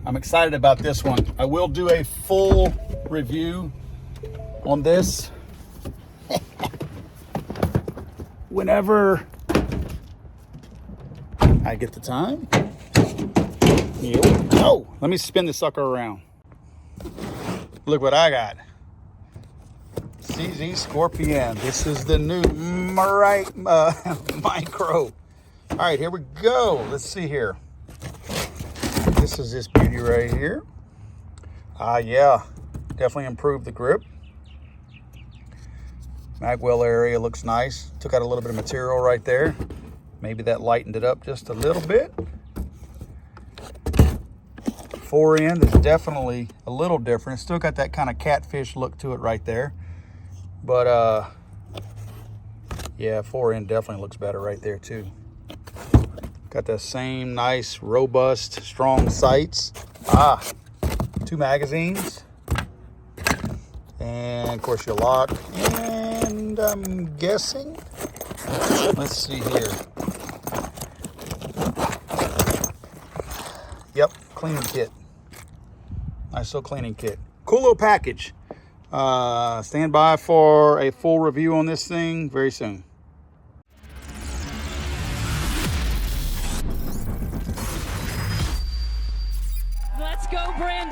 I'm excited about this one. I will do a full review on this whenever I get the time. Here we go. Let me spin the sucker around. Look what I got. CZ Scorpion. This is the new Micro. All right, here we go. Let's see here. This is this beauty right here. Yeah, definitely improved the grip. Magwell area looks nice. Took out a little bit of material right there. Maybe that lightened it up just a little bit. Fore end is definitely a little different. It's still got that kind of catfish look to it right there. But yeah, fore end definitely looks better right there too. Got that same nice, robust, strong sights. 2 magazines. And of course your lock. And I'm guessing, let's see here. Yep, cleaning kit. Nice little cleaning kit. Cool little package. Stand by for a full review on this thing very soon. Let's go, Brandon.